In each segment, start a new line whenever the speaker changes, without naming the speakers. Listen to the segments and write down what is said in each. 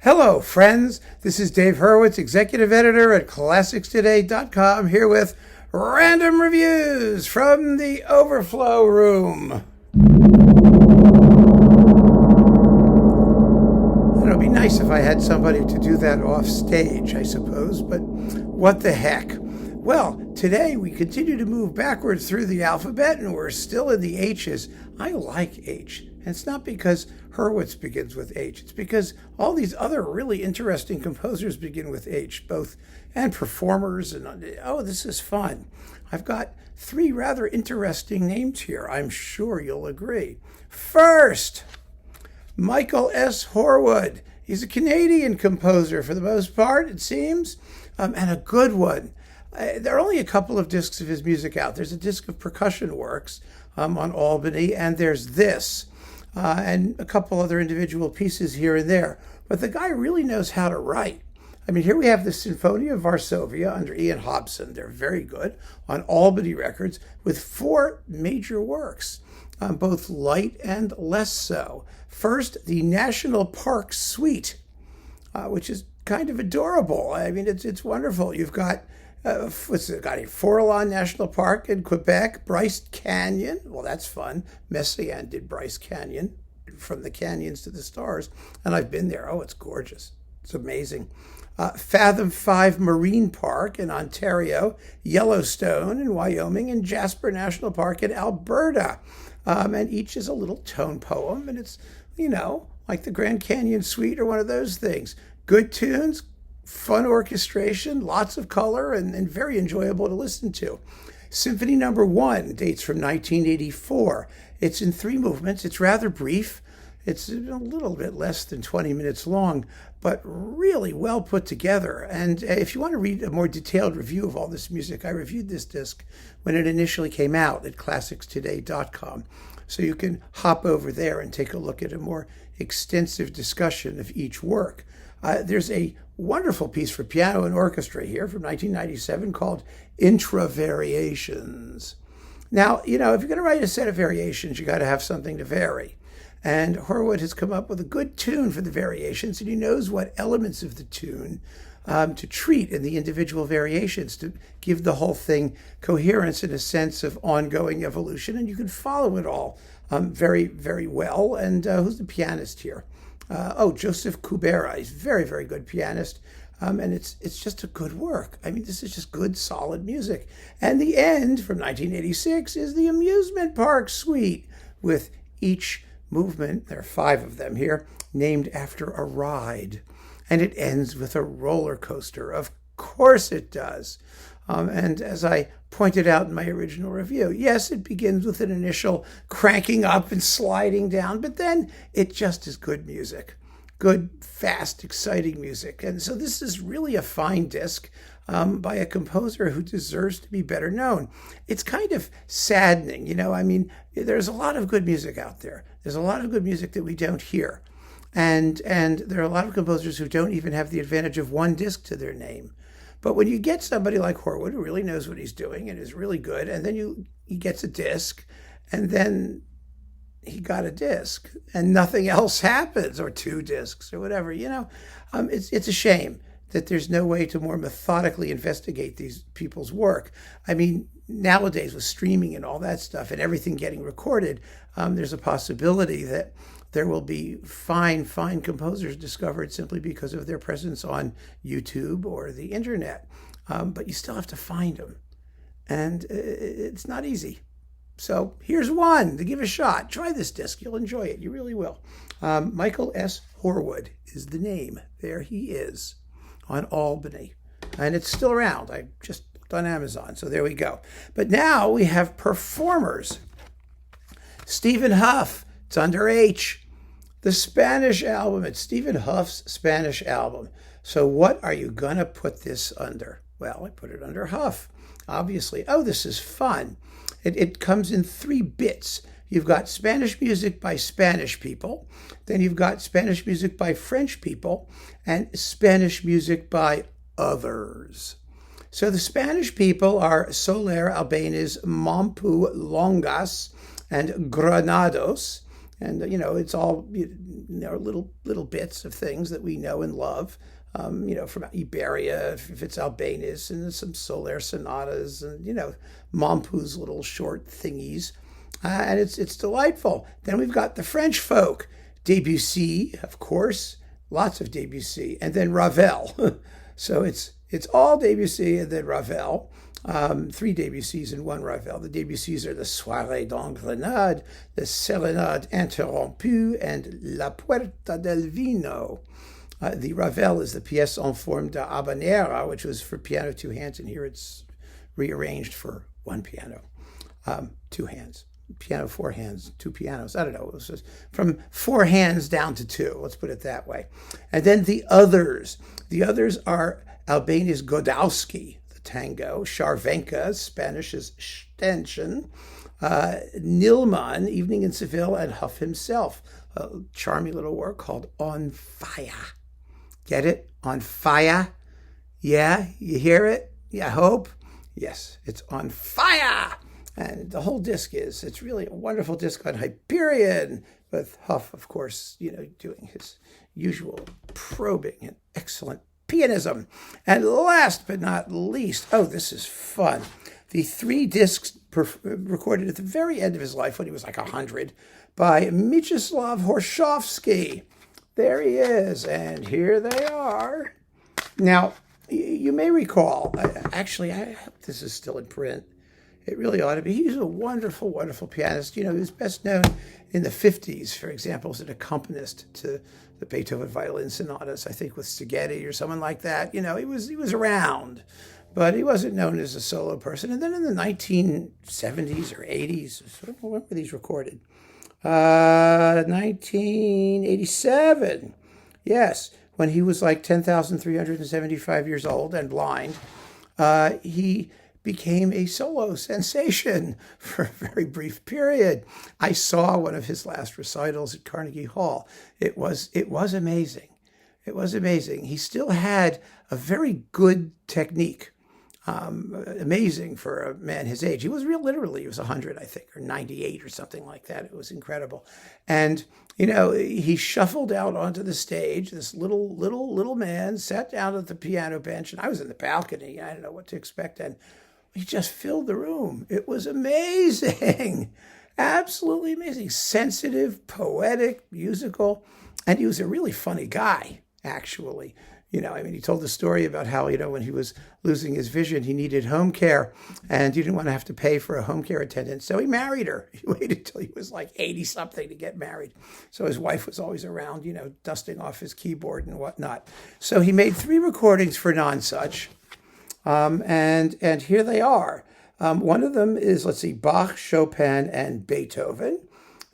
Hello, friends. This is Dave Hurwitz, executive editor at ClassicsToday.com, here with random reviews from the Overflow room. It would be nice if I had somebody to do that off stage, I suppose, but what the heck. Well, today we continue to move backwards through the alphabet, and we're still in the H's. I like H. And it's not because Hurwitz begins with H. It's because all these other really interesting composers begin with H, and performers. And this is fun. I've got three rather interesting names here. I'm sure you'll agree. First, Michael S. Horwood. He's a Canadian composer for the most part, it seems, and a good one. There are only a couple of discs of his music out. There's a disc of percussion works on Albany, and there's this. And a couple other individual pieces here and there. But the guy really knows how to write. I mean, here we have the Sinfonia of Varsovia under Ian Hobson. They're very good on Albany Records with four major works, both light and less so. First, the National Park Suite, which is kind of adorable. I mean, it's wonderful. You've got Forlan National Park in Quebec, Bryce Canyon. Well, that's fun. Messiaen did Bryce Canyon, From the Canyons to the Stars, and I've been there. Oh, it's gorgeous. It's amazing. Fathom 5 Marine Park in Ontario, Yellowstone in Wyoming, and Jasper National Park in Alberta. And each is a little tone poem, and it's, like the Grand Canyon Suite or one of those things. Good tunes, fun orchestration, lots of color, and very enjoyable to listen to. Symphony No. 1 dates from 1984. It's in three movements. It's rather brief. It's a little bit less than 20 minutes long, but really well put together. And if you want to read a more detailed review of all this music, I reviewed this disc when it initially came out at ClassicsToday.com. So you can hop over there and take a look at a more extensive discussion of each work. There's a wonderful piece for piano and orchestra here from 1997 called Intra Variations. Now, if you're going to write a set of variations, you got to have something to vary. And Horwood has come up with a good tune for the variations, and he knows what elements of the tune to treat in the individual variations to give the whole thing coherence and a sense of ongoing evolution. And you can follow it all very, very well. And who's the pianist here? Joseph Kubera. He's a very, very good pianist. And it's just a good work. I mean, this is just good, solid music. And the end, from 1986, is the Amusement Park Suite, with each movement, there are 5 of them here, named after a ride. And it ends with a roller coaster. Of course it does. And as I pointed out in my original review, yes, it begins with an initial cranking up and sliding down, but then it just is good music. Good, fast, exciting music. And so this is really a fine disc by a composer who deserves to be better known. It's kind of saddening, I mean, there's a lot of good music out there. There's a lot of good music that we don't hear. And there are a lot of composers who don't even have the advantage of one disc to their name. But when you get somebody like Horwood, who really knows what he's doing and is really good, and then he gets a disc, and then he got a disc, and nothing else happens, or 2 discs, or whatever, it's a shame that there's no way to more methodically investigate these people's work. I mean, nowadays with streaming and all that stuff and everything getting recorded, there's a possibility that there will be fine composers discovered simply because of their presence on YouTube or the internet. But you still have to find them. And it's not easy. So here's one to give a shot. Try this disc. You'll enjoy it. You really will. Michael S. Horwood is the name. There he is on Albany. And it's still around. I just looked on Amazon. So there we go. But now we have performers. Stephen Hough. It's under H. The Spanish album. It's Stephen Hough's Spanish album. So what are you going to put this under? Well, I put it under Hough, obviously. Oh, this is fun. It comes in 3 bits. You've got Spanish music by Spanish people. Then you've got Spanish music by French people and Spanish music by others. So the Spanish people are Soler, Albanese, Mampu, Longas, and Granados. And, it's all, little bits of things that we know and love, from Iberia, if it's Albéniz, and some Solaire sonatas, and, Mompou's little short thingies. And it's delightful. Then we've got the French folk, Debussy, of course, lots of Debussy, and then Ravel. So it's all Debussy and then Ravel. 3 Debussys and 1 Ravel. The Debussys are the Soirée d'Engrenade, the Sérénade Interrompue, and La Puerta del Vino. The Ravel is the Pièce en forme de habanera, which was for piano 2 hands, and here it's rearranged for 1 piano, 2 hands. Piano 4 hands, 2 pianos. I don't know. It was just from 4 hands down to 2. Let's put it that way. And then the others. The others are Albéniz Godowski, tango, Charvenka, Spanish is Stenchen, Nilman, Evening in Seville, and Hough himself. A charming little work called On Fire. Get it? On Fire? Yeah? You hear it? Yeah, I hope? Yes, it's on fire! And the whole disc it's really a wonderful disc on Hyperion, with Hough, of course, doing his usual probing and excellent pianism. And last but not least, this is fun. The 3 discs recorded at the very end of his life when he was like 100 by Mieczysław Horszowski. There he is, and here they are. Now, you may recall, actually, I hope this is still in print. It really ought to be. He's a wonderful, wonderful pianist. He was best known in the 50s, for example, as an accompanist to the Beethoven violin sonatas, I think with Szigeti or someone like that. He was around, but he wasn't known as a solo person. And then in the 1970s or 80s, when were these recorded? 1987. Yes, when he was like 10,375 years old and blind, he became a solo sensation for a very brief period. I saw one of his last recitals at Carnegie Hall. It was amazing. It was amazing. He still had a very good technique. Amazing for a man his age. He was he was 100, I think, or 98 or something like that. It was incredible. And, he shuffled out onto the stage. This little man sat down at the piano bench, and I was in the balcony. I didn't know what to expect. And he just filled the room. It was amazing. Absolutely amazing. Sensitive, poetic, musical. And he was a really funny guy, actually. He told the story about how, when he was losing his vision, he needed home care, and he didn't want to have to pay for a home care attendant. So he married her. He waited till he was like 80-something to get married. So his wife was always around, dusting off his keyboard and whatnot. So he made 3 recordings for Nonsuch. And here they are. One of them is, Bach, Chopin, and Beethoven.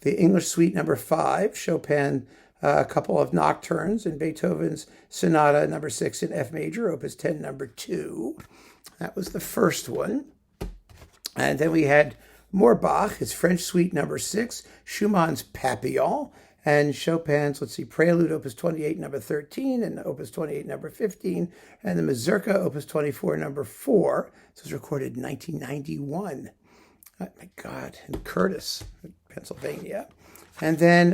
The English Suite number 5, Chopin, a couple of nocturnes, and Beethoven's Sonata number 6 in F major, Opus 10 number 2. That was the first one. And then we had more Bach, his French Suite number 6, Schumann's Papillon, and Chopin's, Prelude, Opus 28, number 13, and Opus 28, number 15, and the Mazurka, Opus 24, number 4. This was recorded in 1991. Oh, my God, in Curtis, Pennsylvania. And then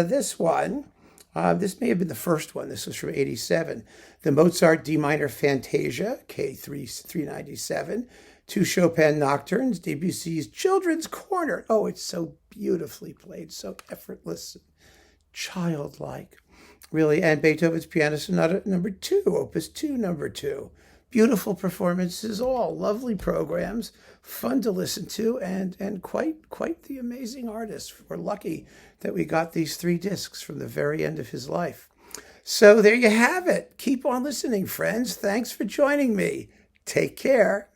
this one, this may have been the first one. This was from 87. The Mozart D minor Fantasia, K397. 2 Chopin Nocturnes, Debussy's Children's Corner. Oh, it's so beautifully played, so effortless, childlike, really. And Beethoven's Piano Sonata number 2, Opus 2, number 2. Beautiful performances, all lovely programs, fun to listen to, and quite the amazing artist. We're lucky that we got these 3 discs from the very end of his life. So there you have it. Keep on listening, friends. Thanks for joining me. Take care.